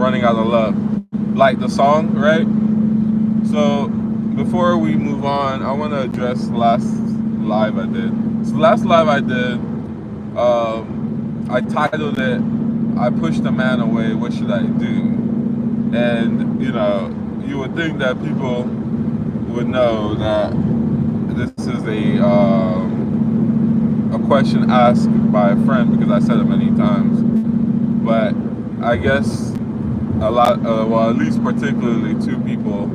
Running Out of Love. Like the song, right? So before we move on, I want to address the last live I did. So last live I did, I titled it, I pushed a man away, what should I do? And, you would think that people would know that this is a question asked by a friend because I said it many times. But I guess a lot, well, at least particularly two people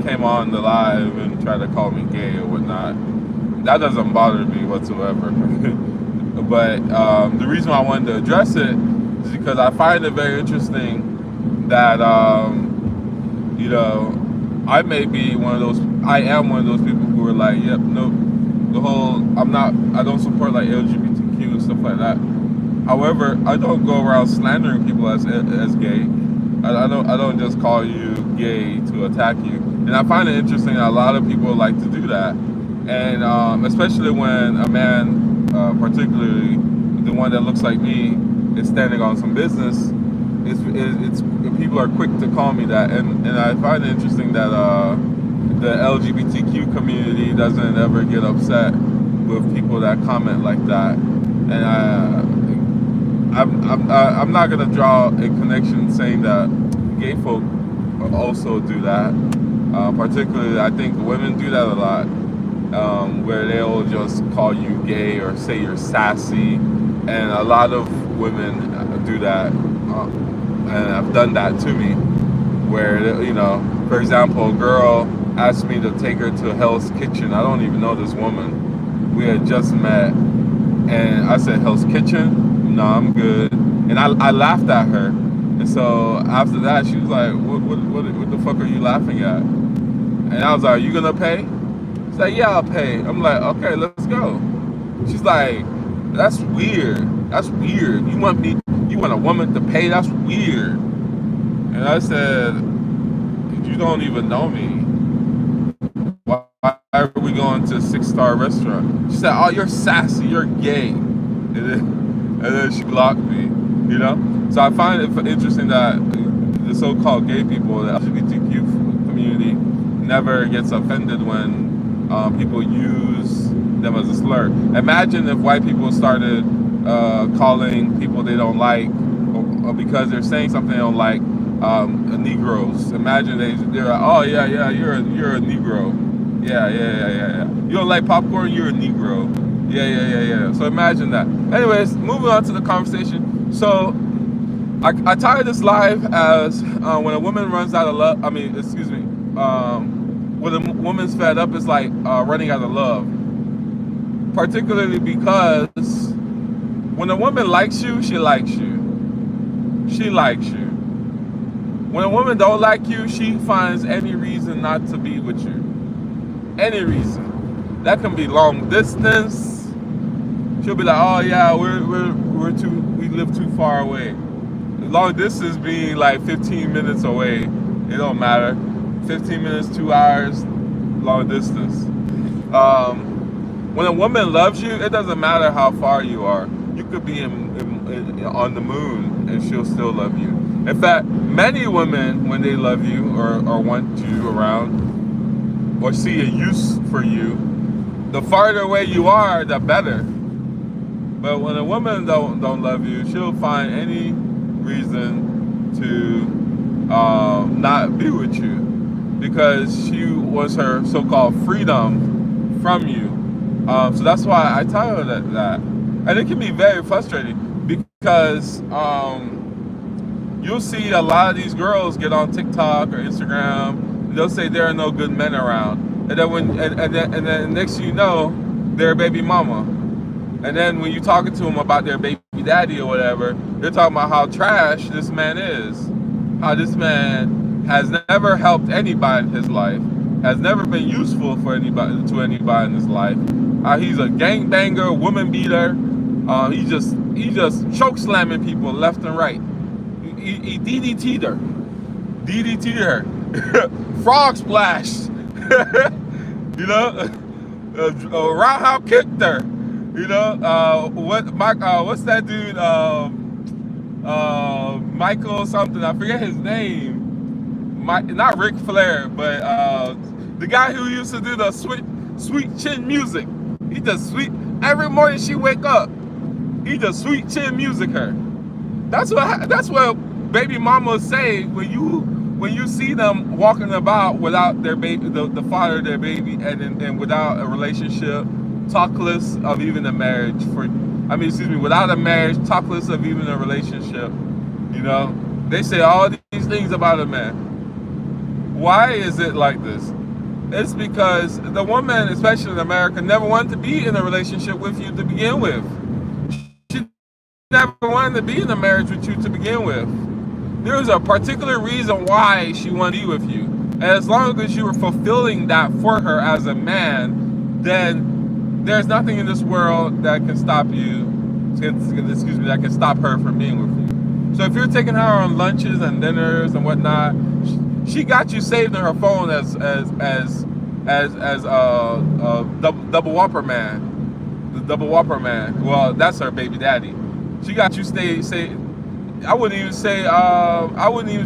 came on the live and tried to call me gay or whatnot. That doesn't bother me whatsoever. But the reason why I wanted to address it is because I find it very interesting that, I may be one of those, I am one of those people who are like, yep, no, I don't support like LGBTQ and stuff like that. However, I don't go around slandering people as gay. I don't just call you gay to attack you. And I find it interesting that a lot of people like to do that. And especially when a man, particularly the one that looks like me, is standing on some business, it's people are quick to call me that. And I find it interesting that the LGBTQ community doesn't ever get upset with people that comment like that. And I'm not gonna draw a connection saying that gay folk also do that. Particularly, I think women do that a lot, where they'll just call you gay or say you're sassy, and a lot of women do that, and have done that to me. Where for example, a girl asked me to take her to Hell's Kitchen. I don't even know this woman. We had just met, and I said, Hell's Kitchen? No, I'm good. And I laughed at her. And so after that, she was like, what the fuck are you laughing at? And I was like, are you gonna pay? She's like, yeah, I'll pay. I'm like, okay, let's go. She's like, that's weird. That's weird. You want a woman to pay? That's weird. And I said, you don't even know me. Why are we going to a 6-star restaurant? She said, oh, you're sassy, you're gay. And then she blocked me, So I find it interesting that the so-called gay people, the LGBTQ community, never gets offended when people use them as a slur. Imagine if white people started calling people they don't like, or because they're saying something they don't like, Negroes. Imagine they're like, oh yeah, you're a Negro. Yeah. You don't like popcorn? You're a Negro. Yeah. So imagine that. Anyways, moving on to the conversation. So I titled this live as when a woman runs out of love. When a woman's fed up, it's like running out of love. Particularly because when a woman likes you, she likes you. She likes you. When a woman don't like you, she finds any reason not to be with you. Any reason. That can be long distance. She'll be like, oh yeah, we live too far away. Long distance being like 15 minutes away. It don't matter. 15 minutes, 2 hours, long distance. When a woman loves you, it doesn't matter how far you are. You could be on the moon and she'll still love you. In fact, many women, when they love you or want you around or see a use for you, the farther away you are, the better. But when a woman don't love you, she'll find any reason to not be with you because she wants her so-called freedom from you. So that's why I titled it that. And it can be very frustrating because you'll see a lot of these girls get on TikTok or Instagram. And they'll say there are no good men around. And then next thing you know, they're a baby mama. And then when you're talking to them about their baby daddy or whatever, they're talking about how trash this man is. How this man has never helped anybody in his life, has never been useful for anybody in his life. He's a gangbanger, woman beater. He just choke slamming people left and right. He DDT'd her. Frog splash. Roundhouse kicked her. What's that dude? Michael something. I forget his name. Not Ric Flair, but the guy who used to do the sweet chin music. He does sweet every morning she wake up. He does sweet chin music her. That's what baby mamas say when you see them walking about without their baby, the father of their baby, and without a relationship, talkless of even a marriage. Without a marriage, talkless of even a relationship. You know, they say all these things about a man. Why is it like this? It's because the woman, especially in America, never wanted to be in a relationship with you to begin with. She never wanted to be in a marriage with you to begin with. There's a particular reason why she wanted to be with you. And as long as you were fulfilling that for her as a man, then there's nothing in this world that can stop you, that can stop her from being with you. So if you're taking her on lunches and dinners and whatnot, she got you saved in her phone as double whopper man, the double whopper man. Well, that's her baby daddy. She got you say. I wouldn't even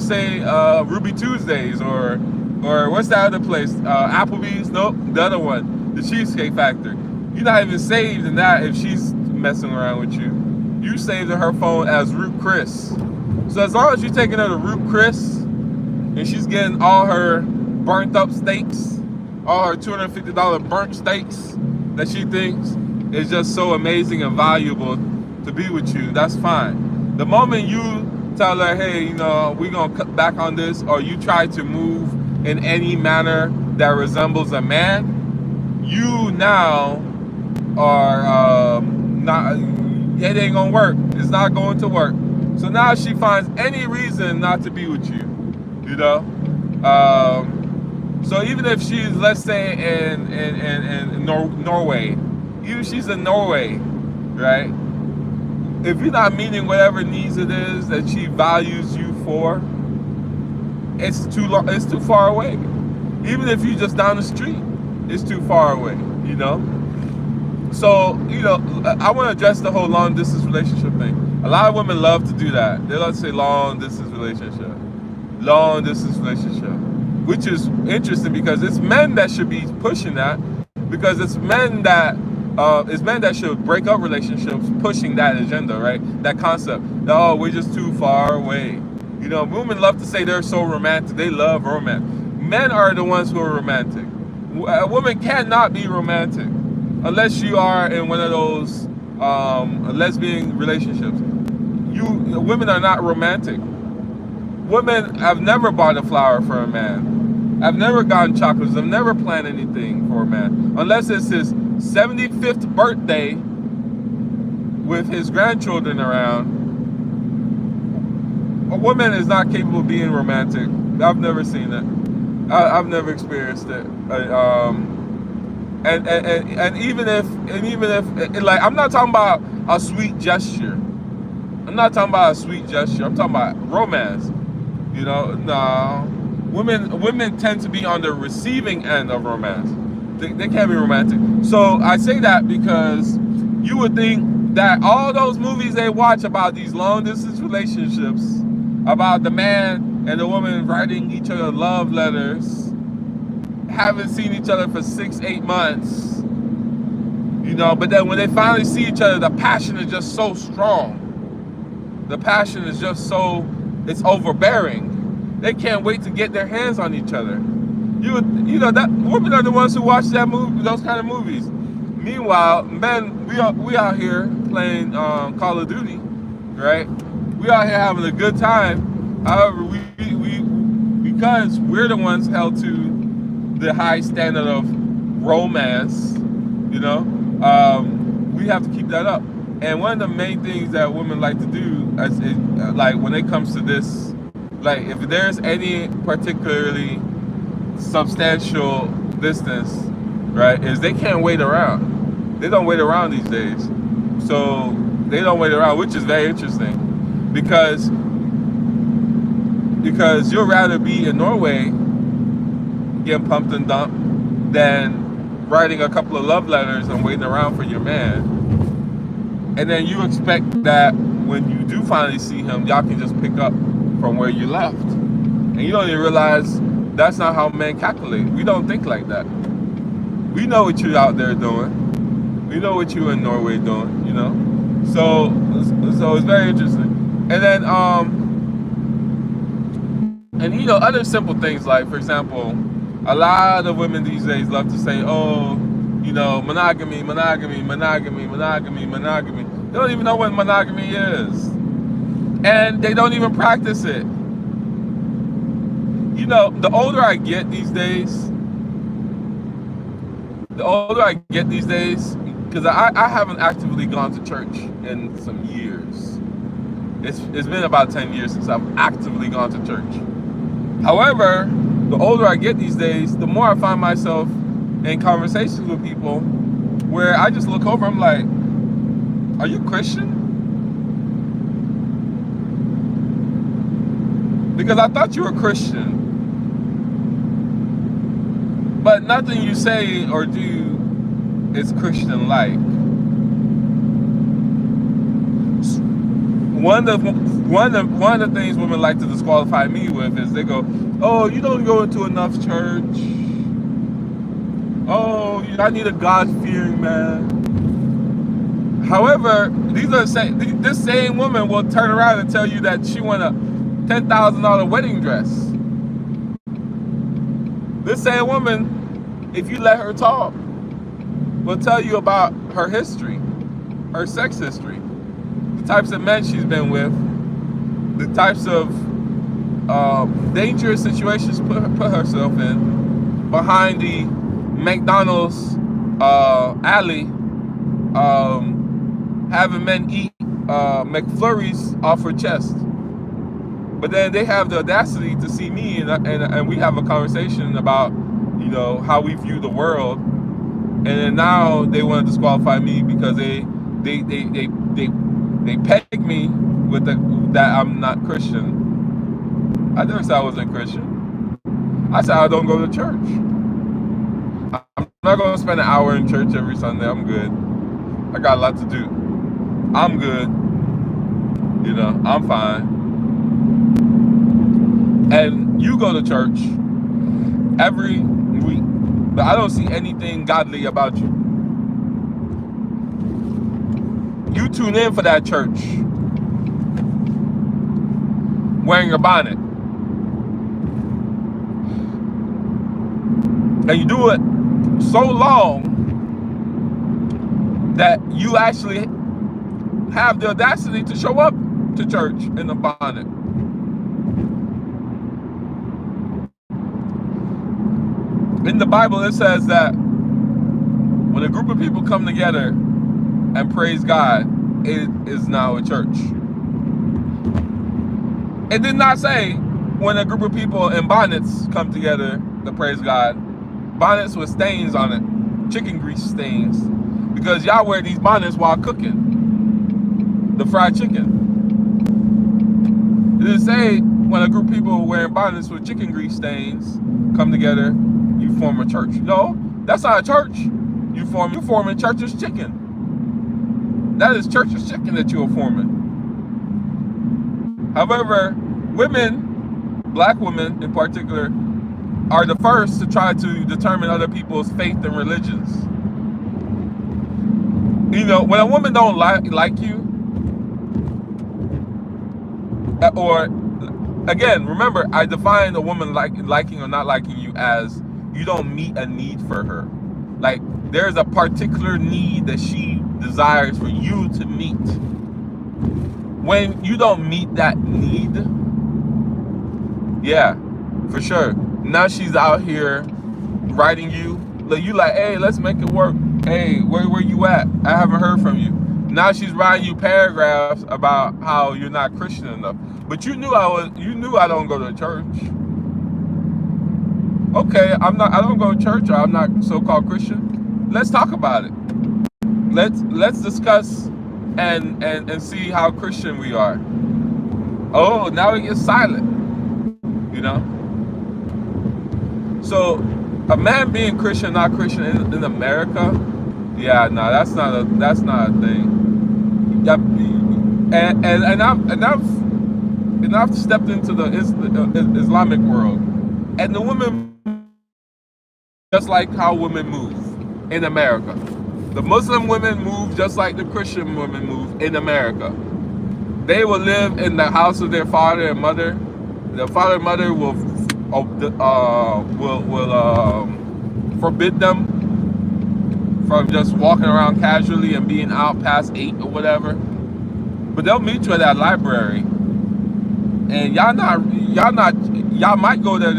say Ruby Tuesdays or what's that other place? Applebee's? Nope, the other one, the Cheesecake Factory. You're not even saved in that if she's messing around with you. You saved in her phone as Ruth Chris. So as long as you're taking her to Ruth Chris and she's getting all her burnt up steaks, all her $250 burnt steaks that she thinks is just so amazing and valuable to be with you, that's fine. The moment you tell her, hey, we're going to cut back on this, or you try to move in any manner that resembles a man, you now are not, it ain't going to work. It's not going to work. So now she finds any reason not to be with you, So even if she's, let's say, in Norway, even if she's in Norway, right? If you're not meeting whatever needs it is that she values you for, it's too far away. Even if you're just down the street, it's too far away, So, I want to address the whole long distance relationship thing. A lot of women love to do that. They love to say long distance relationship, which is interesting because it's men that should be pushing that, because it's men that should break up relationships, pushing that agenda, right? That concept. Oh, we're just too far away. Women love to say they're so romantic. They love romance. Men are the ones who are romantic. A woman cannot be romantic unless you are in one of those lesbian relationships. Women are not romantic. Women have never bought a flower for a man. I've never gotten chocolates. I've never planned anything for a man. Unless it's his 75th birthday with his grandchildren around. A woman is not capable of being romantic. I've never seen it. I've never experienced it. And even if like, I'm not talking about a sweet gesture. I'm talking about romance. No. Women tend to be on the receiving end of romance. They can't be romantic. So I say that because you would think that all those movies they watch about these long distance relationships, about the man and the woman writing each other love letters, haven't seen each other for 6-8 months, but then when they finally see each other, the passion is just so strong. The passion is just it's overbearing. They can't wait to get their hands on each other. That women are the ones who watch those kind of movies. Meanwhile, men, we out here playing Call of Duty, right? We out here having a good time. However, because we're the ones held to the high standard of romance, we have to keep that up. And one of the main things that women like to do, like when it comes to this, like if there's any particularly substantial distance, right, is they can't wait around. They don't wait around these days. So they don't wait around, which is very interesting, because you'd rather be in Norway getting pumped and dumped than writing a couple of love letters and waiting around for your man. And then you expect that when you do finally see him, y'all can just pick up from where you left. And you don't even realize that's not how men calculate. We don't think like that. We know what you're out there doing. We know what you in Norway doing, you know? So it's very interesting. And then, and you know, other simple things like, for example, a lot of women these days love to say, oh, you know, monogamy, monogamy, monogamy, monogamy, monogamy. They don't even know what monogamy is. And they don't even practice it. You know, the older I get these days, because I haven't actively gone to church in some years. It's been about 10 years since I've actively gone to church. However, the older I get these days, the more I find myself in conversations with people where I just look over, I'm like, are you Christian? Because I thought you were Christian. But nothing you say or do is Christian-like. One of the things women like to disqualify me with is they go, oh, you don't go into enough church. Oh, I need a God-fearing man. However, this same woman will turn around and tell you that she won a $10,000 wedding dress. This same woman, if you let her talk, will tell you about her history, her sex history, the types of men she's been with, the types of dangerous situations put herself in behind the McDonald's alley, having men eat McFlurries off her chest. But then they have the audacity to see me and we have a conversation about, you know, how we view the world. And then now they want to disqualify me because they peg me with that I'm not Christian. I never said I wasn't Christian. I said I don't go to church. I'm not going to spend an hour in church every Sunday. I'm good. I got a lot to do. I'm good. You know, I'm fine. And you go to church every week, but I don't see anything godly about you. You tune in for that church wearing your bonnet. And you do it so long that you actually have the audacity to show up to church in the bonnet. In the Bible, it says that when a group of people come together and praise God, it is now a church. It did not say when a group of people in bonnets come together to praise God. Bonnets with stains on it, chicken grease stains, because y'all wear these bonnets while cooking the fried chicken. It didn't say when a group of people wearing bonnets with chicken grease stains come together, you form a church. No, that's not a church. You form a church's chicken. That is church's chicken that you are forming. However, women, black women in particular, are the first to try to determine other people's faith and religions. You know, when a woman don't like you, or again, remember, I define a woman liking or not liking you as you don't meet a need for her. Like, there's a particular need that she desires for you to meet. When you don't meet that need, yeah, for sure. Now she's out here writing you. You like, hey, let's make it work. Hey, where you at? I haven't heard from you. Now she's writing you paragraphs about how you're not Christian enough. But you knew I don't go to church. Okay, I don't go to church, or I'm not so-called Christian. Let's talk about it. Let's discuss and see how Christian we are. Oh, now it gets silent. You know? So a man being Christian, not Christian in America, yeah, no, that's not a thing. And I've stepped into the Islamic world, and the women just like how women move in America. The Muslim women move just like the Christian women move in America. They will live in the house of their father and mother. The father and mother will forbid them from just walking around casually and being out past 8 or whatever. But they'll meet you at that library, and y'all might go there.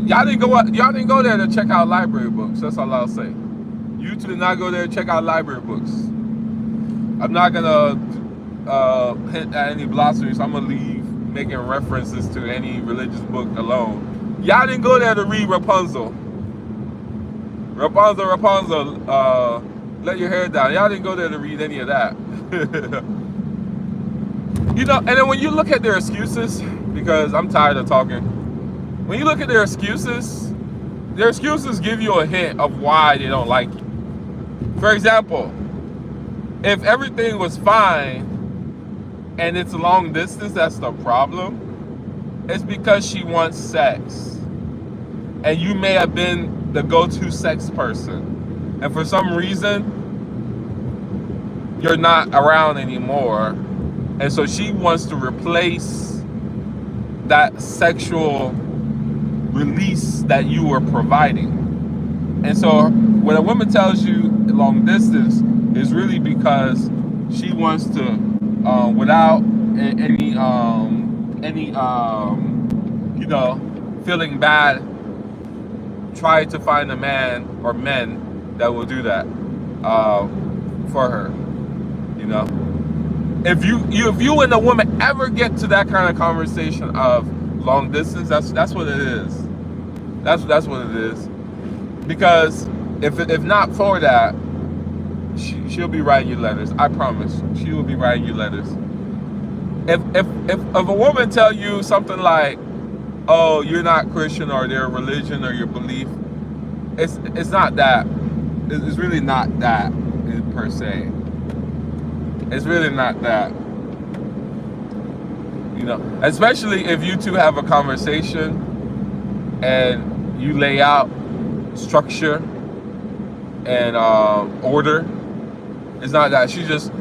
Y'all didn't go there to check out library books. That's all I'll say. You two did not go there to check out library books. I'm not gonna hint at any glossaries. So I'm gonna leave making references to any religious book alone. Y'all didn't go there to read Rapunzel. Rapunzel, let your hair down. Y'all didn't go there to read any of that. You know, and then when you look at their excuses, because I'm tired of talking, when you look at their excuses give you a hint of why they don't like you. For example, if everything was fine and it's a long distance, that's the problem. It's because she wants sex. And you may have been the go-to sex person. And for some reason, you're not around anymore. And so she wants to replace that sexual release that you were providing. And so when a woman tells you long distance, it's really because she wants to, without any feeling bad, try to find a man or men that will do that for her. You know, if you and a woman ever get to that kind of conversation of long distance, that's what it is. That's what it is. Because if not for that, she'll be writing you letters. I promise. She will be writing you letters. If a woman tell you something like, "Oh, you're not Christian," or their religion or your belief, it's not that. It's really not that per se. It's really not that. You know, especially if you two have a conversation and you lay out structure and order. It's not that. She just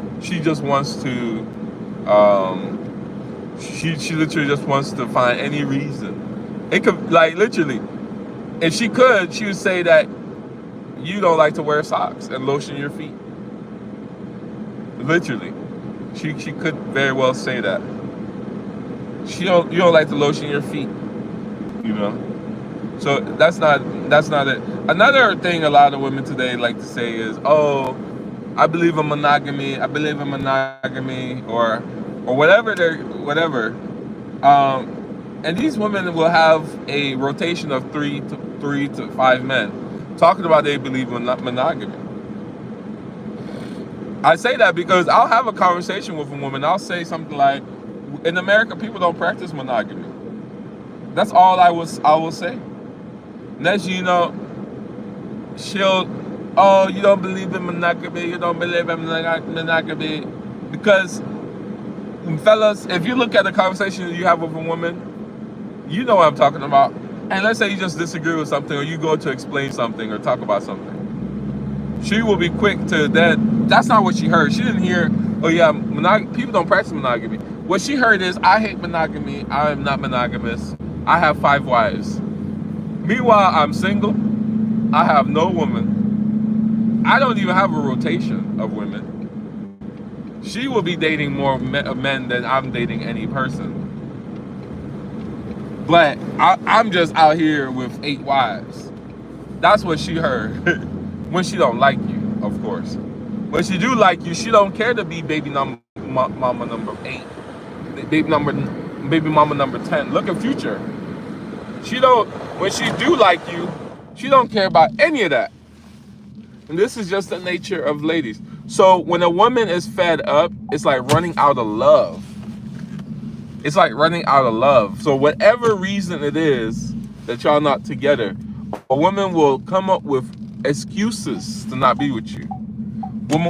wants to she literally just wants to find any reason. It could, like, literally, if she could, she would say that you don't like to wear socks and lotion your feet. Literally, she could very well say that. You don't like to lotion your feet, you know. So that's not it. Another thing a lot of women today like to say is, "Oh, I believe in monogamy. I believe in monogamy," or whatever. And these women will have a rotation of 3 to 5 men talking about they believe in monogamy. I say that because I'll have a conversation with a woman. I'll say something like, "In America, people don't practice monogamy." That's all I will say. Next, you know, she'll, "Oh, you don't believe in monogamy. You don't believe in monogamy," because, fellas, if you look at the conversation you have with a woman, you know what I'm talking about. And let's say you just disagree with something, or you go to explain something or talk about something, she will be quick to that. That's not what she heard. She didn't hear, "Oh yeah, people don't practice monogamy." What she heard is, "I hate monogamy. I am not monogamous. I have 5 wives. Meanwhile, I'm single. I have no woman. I don't even have a rotation of women." She will be dating more men than I'm dating any person. But I'm just out here with 8 wives. That's what she heard. When she don't like you, of course. When she do like you, she don't care to be baby mama number 8, baby mama number 10. Look at Future. When she do like you, she don't care about any of that. And this is just the nature of ladies. So when a woman is fed up, it's like running out of love. It's like running out of love. So whatever reason it is that y'all not together, a woman will come up with excuses to not be with you.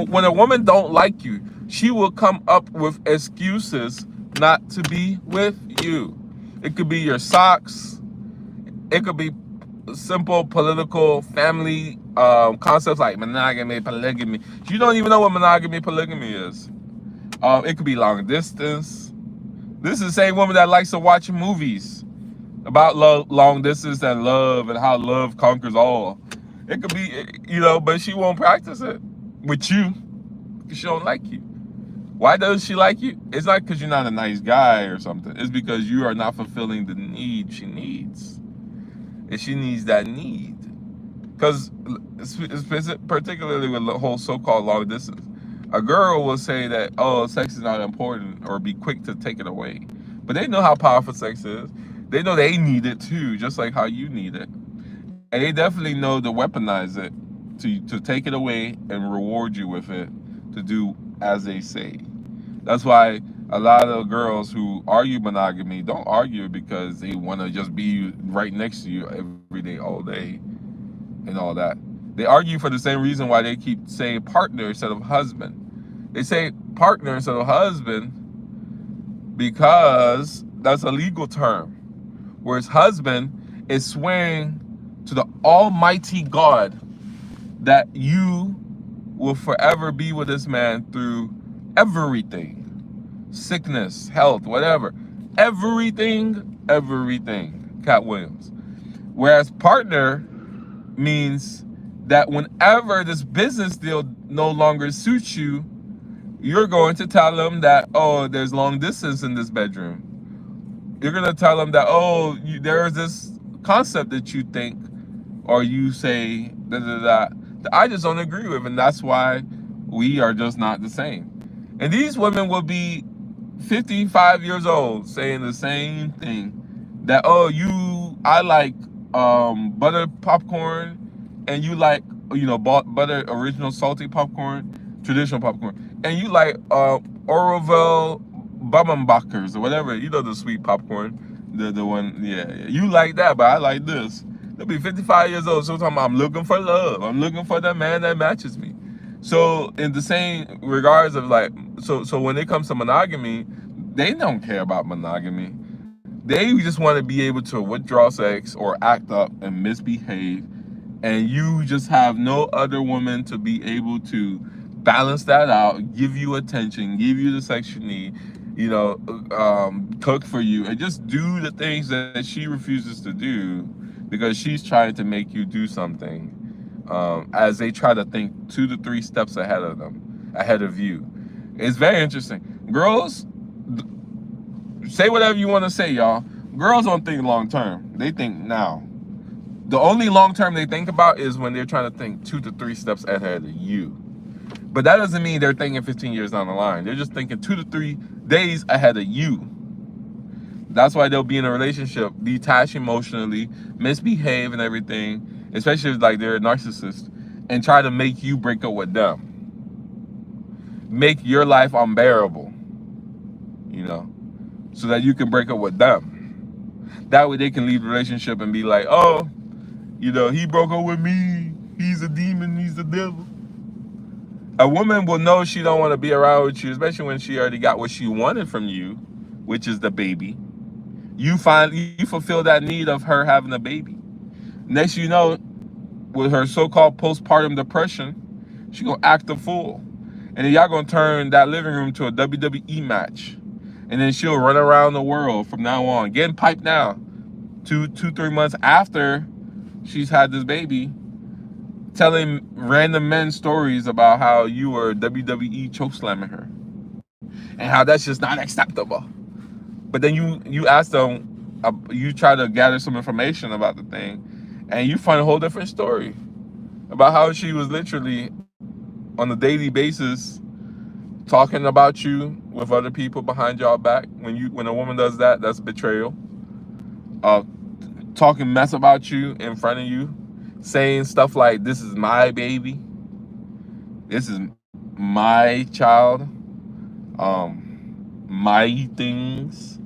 When a woman don't like you, she will come up with excuses not to be with you. It could be your socks. It could be simple political family concepts like monogamy, polygamy. You don't even know what monogamy, polygamy is. It could be long distance. This is the same woman that likes to watch movies about love, long distance and love and how love conquers all. It could be, but she won't practice it with you because she don't like you. Why does she like you? It's not because you're not a nice guy or something. It's because you are not fulfilling the need she needs. And she needs that need. Because particularly with the whole so-called long distance, a girl will say that, oh, sex is not important, or be quick to take it away. But they know how powerful sex is. They know they need it too, just like how you need it. And they definitely know to weaponize it, to take it away and reward you with it, to do as they say. That's why a lot of girls who argue monogamy don't argue because they want to just be right next to you every day, all day, and all that. They argue for the same reason why they keep saying partner instead of husband. They say partner instead of husband because that's a legal term. Whereas husband is swearing to the Almighty God that you will forever be with this man through everything. Sickness, health, whatever. Everything. Cat Williams. Whereas partner means that whenever this business deal no longer suits you, you're going to tell them that, oh, there's long distance in this bedroom. You're going to tell them that, oh, there's this concept that you think or you say that I just don't agree with, and that's why we are just not the same. And these women will be 55 years old saying the same thing, that, oh, I like butter popcorn, and you like butter original salty popcorn, traditional popcorn, and you like Orville Bummenbachers or whatever, the sweet popcorn, the one, yeah, you like that, but I like this. They'll be 55 years old, so I'm looking for love. I'm looking for the man that matches me. So in the same regards of so when it comes to monogamy, they don't care about monogamy. They just want to be able to withdraw sex or act up and misbehave, and you just have no other woman to be able to balance that out, give you attention, give you the sex you need, cook for you, and just do the things that she refuses to do because she's trying to make you do something. As they try to think 2 to 3 steps ahead of you. It's very interesting. Girls, say whatever you want to say, y'all. Girls don't think long term. They think now. The only long term they think about is when they're trying to think 2 to 3 steps ahead of you. But that doesn't mean they're thinking 15 years down the line. They're just thinking 2 to 3 days ahead of you. That's why they'll be in a relationship, detach emotionally, misbehave and everything, especially if they're a narcissist, and try to make you break up with them. Make your life unbearable, so that you can break up with them. That way they can leave the relationship and be like, oh, he broke up with me. He's a demon. He's the devil. A woman will know she don't want to be around with you, especially when she already got what she wanted from you, which is the baby. You fulfill that need of her having a baby. Next you know, with her so-called postpartum depression, she gonna act a fool. And then y'all gonna turn that living room to a WWE match. And then she'll run around the world from now on, getting piped now, 3 months after she's had this baby, telling random men stories about how you were WWE chokeslamming her. And how that's just not acceptable. But then you ask them, you try to gather some information about the thing, and you find a whole different story about how she was literally on a daily basis talking about you with other people behind y'all back. When a woman does that, that's betrayal. Talking mess about you in front of you, saying stuff like, this is my baby, this is my child, my things.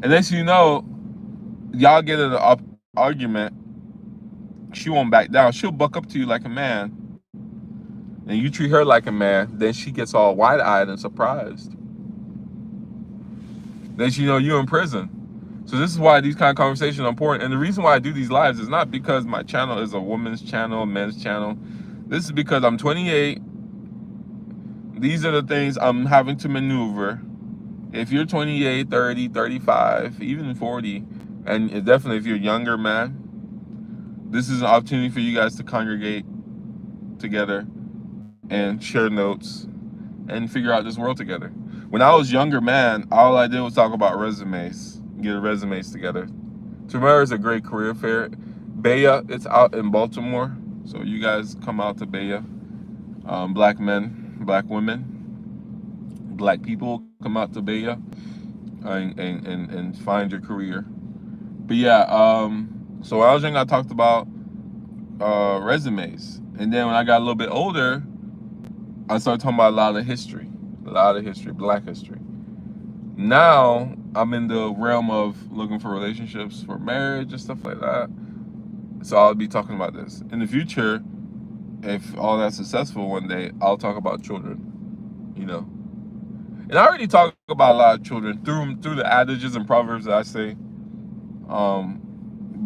Unless y'all get in an argument, she won't back down. She'll buck up to you like a man and you treat her like a man, then she gets all wide-eyed and surprised. Then she know you're in prison. So this is why these kind of conversations are important. And the reason why I do these lives is not because my channel is a woman's channel, men's channel. This is because I'm 28. These are the things I'm having to maneuver. If you're 28, 30, 35, even 40, and definitely if you're a younger man, this is an opportunity for you guys to congregate together and share notes and figure out this world together. When I was younger, man, all I did was talk about resumes, get resumes together. Tomorrow is a great career fair. Baya, it's out in Baltimore, so you guys come out to Baya. Black men, black women, black people come out to Baya and find your career. But yeah, so when I was young, I talked about resumes, and then when I got a little bit older, I started talking about a lot of history, black history. Now I'm in the realm of looking for relationships, for marriage and stuff like that. So I'll be talking about this in the future. If all that's successful one day, I'll talk about children, you know. And I already talk about a lot of children through the adages and proverbs that I say,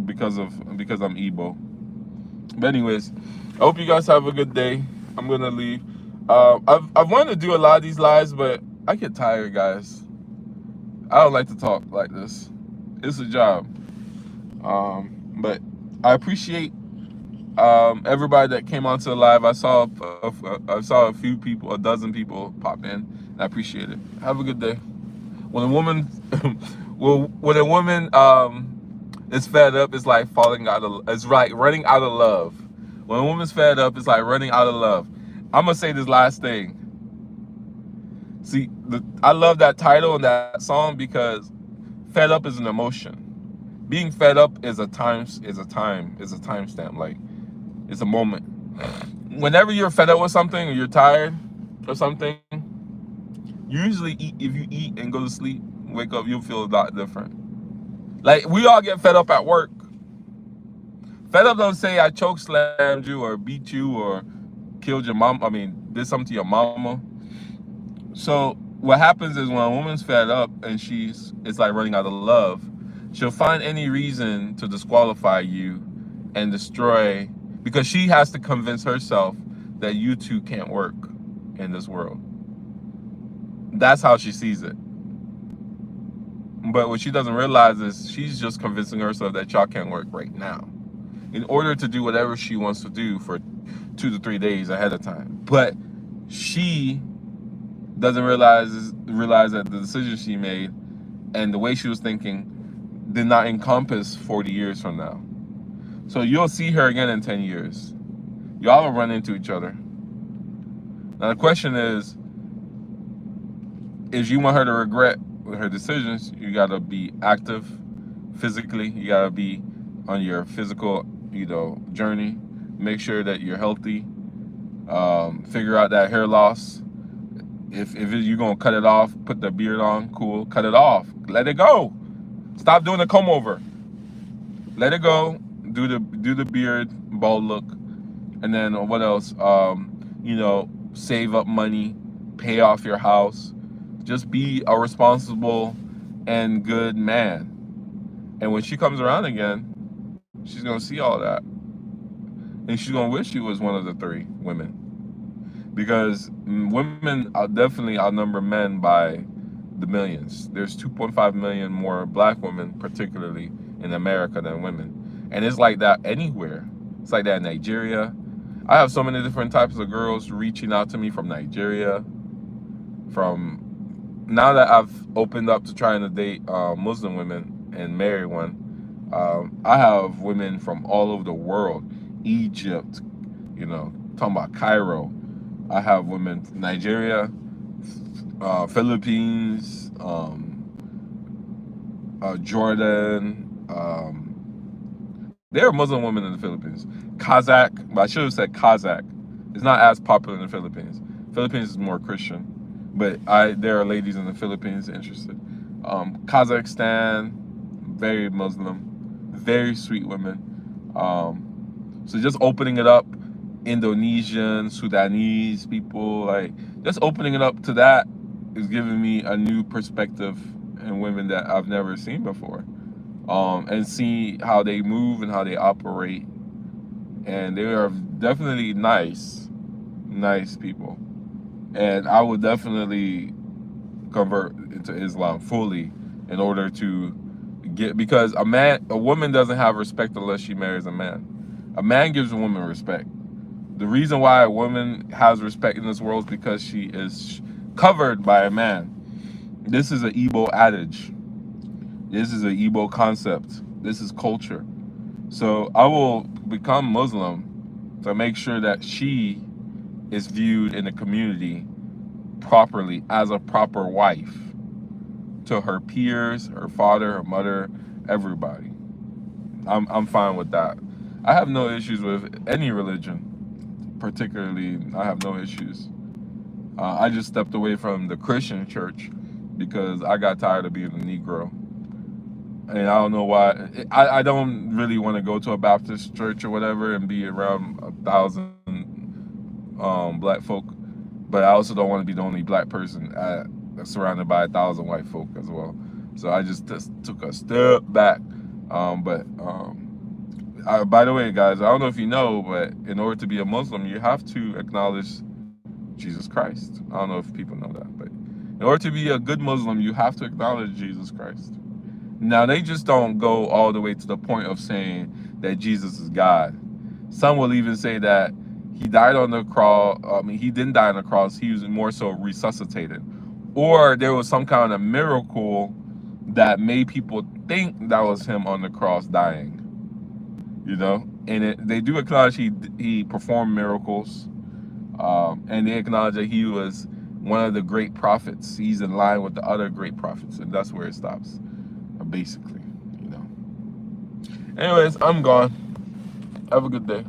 because I'm Igbo. But anyways, I hope you guys have a good day. I'm gonna leave. I've wanted to do a lot of these lives, but I get tired, guys. I don't like to talk like this. It's a job. But I appreciate everybody that came onto the live. I saw a few people, a dozen people pop in. I appreciate it. Have a good day. When a woman, when a woman is fed up, it's like falling out of. It's like running out of love. When a woman's fed up, it's like running out of love. I'm gonna say this last thing. See, I love that title and that song because fed up is an emotion. Being fed up is a timestamp. Like, it's a moment. Whenever you're fed up with something or you're tired or something, usually if you eat and go to sleep, wake up, you'll feel a lot different. Like, we all get fed up at work. Fed up don't say I choke slammed you or beat you or killed your mom. I mean, did something to your mama. So what happens is when a woman's fed up and it's like running out of love, she'll find any reason to disqualify you and destroy, because she has to convince herself that you two can't work in this world. That's how she sees it. But what she doesn't realize is she's just convincing herself that y'all can't work right now in order to do whatever she wants to do for 2 to 3 days ahead of time. But she doesn't realize that the decision she made and the way she was thinking did not encompass 40 years from now. So you'll see her again in 10 years. Y'all will run into each other. Now the question is you want her to regret her decisions, you gotta be active physically. You gotta be on your physical, journey. Make sure that you're healthy. Figure out that hair loss. If you're gonna cut it off, put the beard on, cool. Cut it off. Let it go. Stop doing the comb over. Let it go. Do the beard, bald look, and then what else? Save up money, pay off your house. Just be a responsible and good man. And when she comes around again, she's gonna see all that, and she's gonna wish she was one of the 3 women. Because women definitely outnumber men by the millions. There's 2.5 million more black women, particularly in America, than women. And it's like that anywhere. It's like that in Nigeria. I have so many different types of girls reaching out to me from Nigeria. Now that I've opened up to trying to date Muslim women and marry one, I have women from all over the world. Egypt, talking about Cairo. I have women from Nigeria, Philippines, Jordan. There are Muslim women in the Philippines. Kazakh, but I should have said Kazakh. It's not as popular in the Philippines. Philippines is more Christian, but there are ladies in the Philippines interested. Kazakhstan, very Muslim, very sweet women. So just opening it up Indonesian, Sudanese people. Like, just opening it up to that is giving me a new perspective in women that I've never seen before. And see how they move and how they operate. And they are definitely nice people. And I would definitely convert into Islam fully in order to get, because a woman doesn't have respect unless she marries a man. A man gives a woman respect. The reason why a woman has respect in this world is because she is covered by a man. This is an Igbo adage. This is an Igbo concept. This is culture. So I will become Muslim to make sure that she is viewed in the community properly as a proper wife to her peers, her father, her mother, everybody. I'm fine with that. I have no issues with any religion, particularly. I have no issues. I just stepped away from the Christian church because I got tired of being a Negro. And I don't know why. I don't really want to go to a Baptist church or whatever and be around 1,000 black folk. But I also don't want to be the only black person surrounded by 1,000 white folk as well. So I just took a step back. By the way, guys, I don't know if you know, but in order to be a Muslim, you have to acknowledge Jesus Christ. I don't know if people know that, but in order to be a good Muslim, you have to acknowledge Jesus Christ. Now, they just don't go all the way to the point of saying that Jesus is God. Some will even say that he died on the cross. I mean, he didn't die on the cross. He was more so resuscitated. Or there was some kind of miracle that made people think that was him on the cross dying. You know? And they do acknowledge he performed miracles. And they acknowledge that he was one of the great prophets. He's in line with the other great prophets. And that's where it stops. Basically, you know. Anyways, I'm gone. Have a good day.